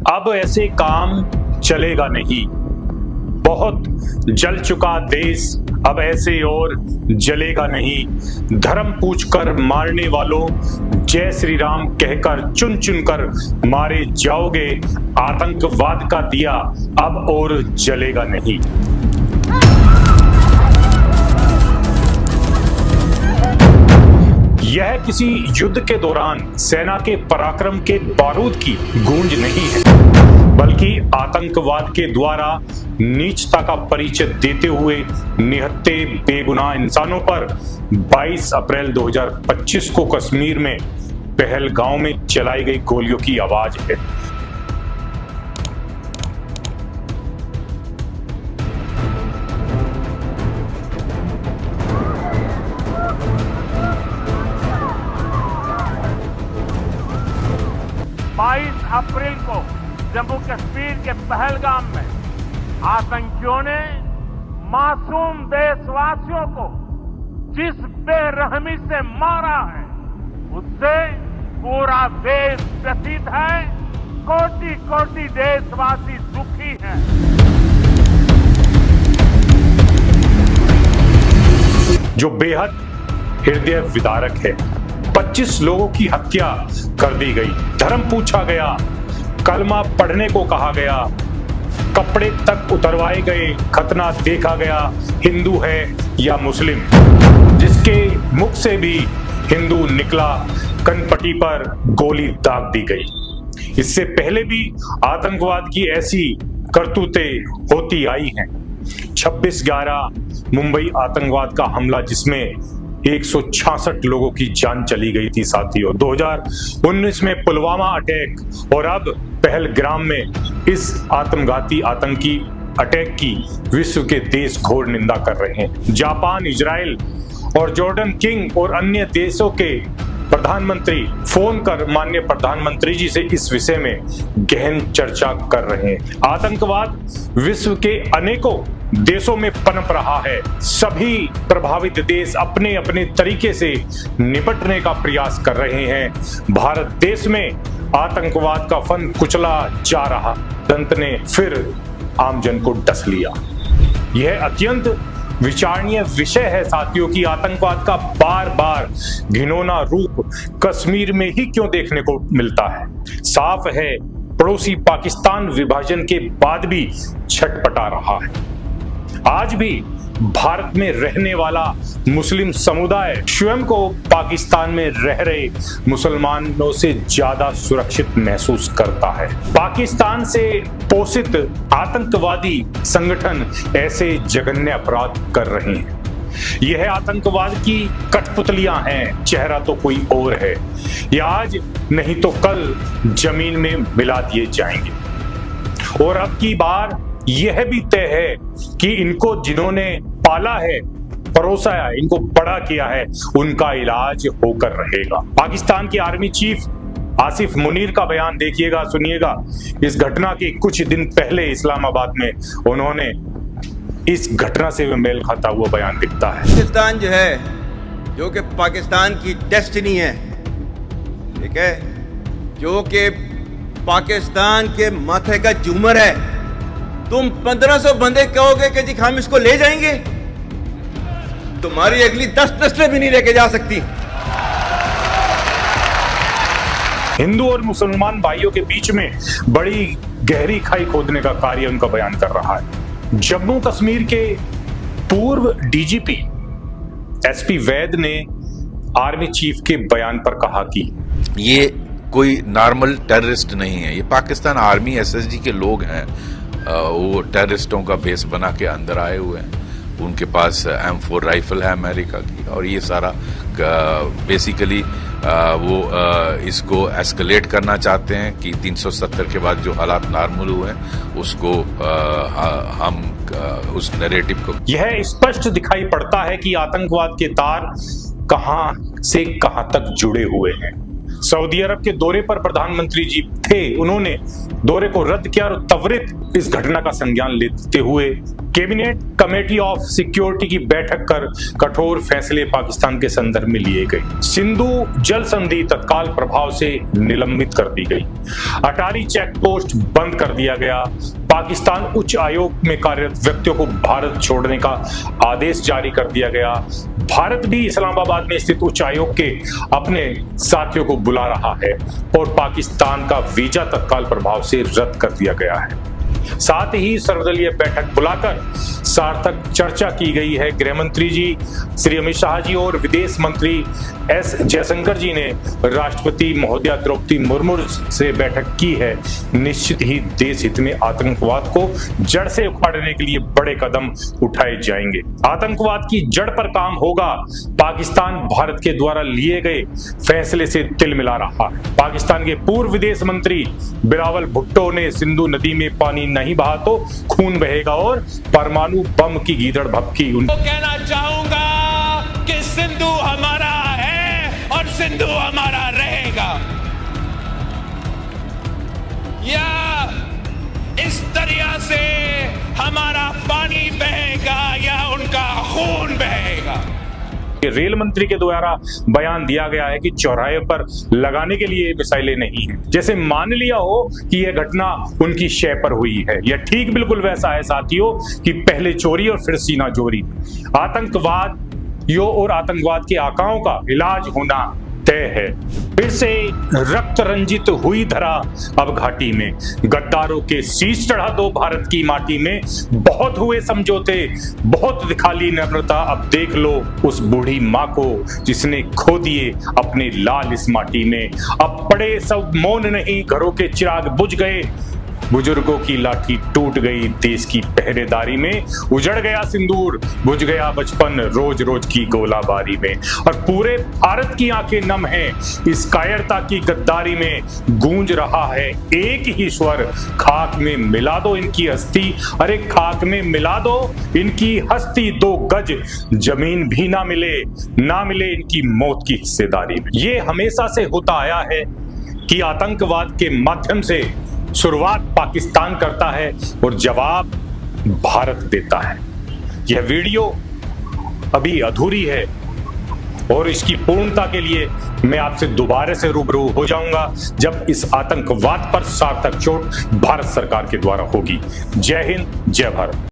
अब ऐसे काम चलेगा नहीं। बहुत जल चुका देश, अब ऐसे और जलेगा नहीं। धर्म पूछकर मारने वालों, जय श्री राम कहकर चुन चुनकर मारे जाओगे। आतंकवाद का दिया अब और जलेगा नहीं। यह किसी युद्ध के दौरान सेना के पराक्रम के बारूद की गूंज नहीं है, बल्कि आतंकवाद के द्वारा नीचता का परिचय देते हुए निहत्थे बेगुनाह इंसानों पर 22 अप्रैल 2025 को कश्मीर में पहलगांव में चलाई गई गोलियों की आवाज है। अप्रैल को जम्मू कश्मीर के पहलगाम में आतंकियों ने मासूम देशवासियों को जिस बेरहमी से मारा है, उससे पूरा देश व्यथित है। कोटि कोटि देशवासी दुखी हैं। जो बेहद हृदय विदारक है। 25 लोगों की हत्या कर दी गई, धर्म पूछा गया, कलमा पढ़ने को कहा गया, कपड़े तक उतरवाए गए, खतना देखा गया हिंदू है या मुस्लिम। जिसके मुख से भी हिंदू निकला, कनपट्टी पर गोली दाग दी गई। इससे पहले भी आतंकवाद की ऐसी करतूतें होती आई हैं। 26/11 मुंबई आतंकवाद का हमला, जिसमें 166 लोगों की जान चली गई थी साथियों। 2019 में पुलवामा अटैक और अब पहलगाम में इस आत्मघाती आतंकी अटैक की विश्व के देश घोर निंदा कर रहे हैं। जापान, इजराइल और जॉर्डन किंग और अन्य देशों के प्रधानमंत्री फोन कर माननीय प्रधानमंत्री जी से इस विषय में गहन चर्चा कर रहे हैं। आतंकवाद विश्व के अनेकों देशों में पनप रहा है। सभी प्रभावित देश अपने अपने तरीके से निपटने का प्रयास कर रहे हैं। भारत देश में आतंकवाद का फन कुचला जा रहा, तंत्र ने फिर आमजन को डस लिया। यह अत्यंत विचारणीय विषय है साथियों कि आतंकवाद का बार बार घिनौना रूप कश्मीर में ही क्यों देखने को मिलता है। साफ है, पड़ोसी पाकिस्तान विभाजन के बाद भी छटपटा रहा है। आज भी भारत में रहने वाला मुस्लिम समुदाय स्वयं को पाकिस्तान में रह रहे मुसलमानों से ज्यादा सुरक्षित महसूस करता है। पाकिस्तान से पोषित आतंकवादी संगठन ऐसे जघन्य अपराध कर रहे हैं। यह आतंकवाद की कठपुतलियां हैं, चेहरा तो कोई और है। ये आज नहीं तो कल जमीन में मिला दिए जाएंगे। और अब की बार यह भी तय है कि इनको जिन्होंने पाला है, परोसा है, इनको बड़ा किया है, उनका इलाज होकर रहेगा। पाकिस्तान के आर्मी चीफ आसिफ मुनीर का बयान देखिएगा, सुनिएगा। इस घटना के कुछ दिन पहले इस्लामाबाद में उन्होंने इस घटना से मेल खाता हुआ बयान दिखता है। पाकिस्तान जो है, जो कि पाकिस्तान की डेस्टिनी है, ठीक है, जो कि पाकिस्तान के माथे का झूमर है। तुम 1500 बंदे कहोगे कि जी हम इसको ले जाएंगे, तुम्हारी अगली 10 नस्लें भी नहीं लेके जा सकती। हिंदू और मुसलमान भाइयों के बीच में बड़ी गहरी खाई खोदने का कार्य उनका बयान कर रहा है। जम्मू कश्मीर के पूर्व डीजीपी एसपी वैद ने आर्मी चीफ के बयान पर कहा कि ये कोई नॉर्मल टेररिस्ट नहीं है, ये पाकिस्तान आर्मी एसएसजी के लोग हैं। वो टेररिस्टों का बेस बना के अंदर आए हुए हैं। उनके पास M4 राइफल है अमेरिका की, और ये सारा बेसिकली वो इसको एस्केलेट करना चाहते हैं कि 370 के बाद जो हालात नॉर्मल हुए हैं उसको हम उस नैरेटिव को। यह स्पष्ट दिखाई पड़ता है कि आतंकवाद के तार कहां से कहां तक जुड़े हुए हैं। सऊदी अरब के दौरे पर प्रधानमंत्री जी थे, उन्होंने दौरे को रद्द किया और त्वरित इस घटना का संज्ञान लेते हुए कैबिनेट कमेटी ऑफ सिक्योरिटी की बैठक कर कठोर फैसले पाकिस्तान के संदर्भ में लिए गए। सिंधु जल संधि तत्काल प्रभाव से निलंबित कर दी गई। अटारी चेक पोस्ट बंद कर दिया गया। पाकिस्तान उच्च आयोग में कार्यरत व्यक्तियों को भारत छोड़ने का आदेश जारी कर दिया गया। भारत भी इस्लामाबाद में स्थित उच्च आयोग के अपने साथियों को बुला रहा है और पाकिस्तान का वीजा तत्काल प्रभाव से रद्द कर दिया गया है। साथ ही सर्वदलीय बैठक बुलाकर सार्थक चर्चा की गई है। गृह मंत्री जी श्री अमित शाह जी और विदेश मंत्री एस जयशंकर जी ने राष्ट्रपति महोदया द्रौपदी मुर्मू से बैठक की है। निश्चित ही देश हित में आतंकवाद को जड़ से उखाड़ने के लिए बड़े कदम उठाए जाएंगे। आतंकवाद की जड़ पर काम होगा। पाकिस्तान भारत के द्वारा लिए गए फैसले से तिल मिला रहा है। पाकिस्तान के पूर्व विदेश मंत्री बिलावल भुट्टो ने सिंधु नदी में पानी नहीं बहा तो खून बहेगा और परमाणु बम की गीदड़ भभकी। तो कहना चाहूंगा कि सिंधु हमारा है और सिंधु हमारा रहेगा। या इस दरिया से हमारा पानी बहेगा या उनका खून बहेगा। रेल मंत्री के द्वारा बयान दिया गया है कि चौराहे पर लगाने के लिए मिसाइलें नहीं हैं। जैसे मान लिया हो कि यह घटना उनकी शय पर हुई है। यह ठीक बिल्कुल वैसा है साथियों कि पहले चोरी और फिर सीना जोरी। आतंकवादियों और आतंकवाद के आकाओं का इलाज होना तय है। फिर से रक्त रंजित हुई धरा अब घाटी में। गद्दारों के शीश चढ़ा दो भारत की माटी में। बहुत हुए समझौते, बहुत दिखा ली नम्रता। अब देख लो उस बूढ़ी माँ को जिसने खो दिए अपने लाल इस माटी में। अब पड़े सब मौन नहीं, घरों के चिराग बुझ गए। बुजुर्गों की लाठी टूट गई देश की पहरेदारी में। उजड़ गया सिंदूर, बुझ गया बचपन रोज रोज की गोलाबारी में। और पूरे भारत की आंखें नम हैं इस कायरता की गद्दारी में। गूंज रहा है एक ही स्वर, खाक में मिला दो इनकी हस्ती। अरे खाक में मिला दो इनकी हस्ती। 2 गज जमीन भी ना मिले इनकी मौत की हिस्सेदारी में। ये हमेशा से होता आया है कि आतंकवाद के माध्यम से शुरुआत पाकिस्तान करता है और जवाब भारत देता है। यह वीडियो अभी अधूरी है और इसकी पूर्णता के लिए मैं आपसे दोबारा से रूबरू हो जाऊंगा जब इस आतंकवाद पर सार्थक चोट भारत सरकार के द्वारा होगी। जय हिंद, जय भारत।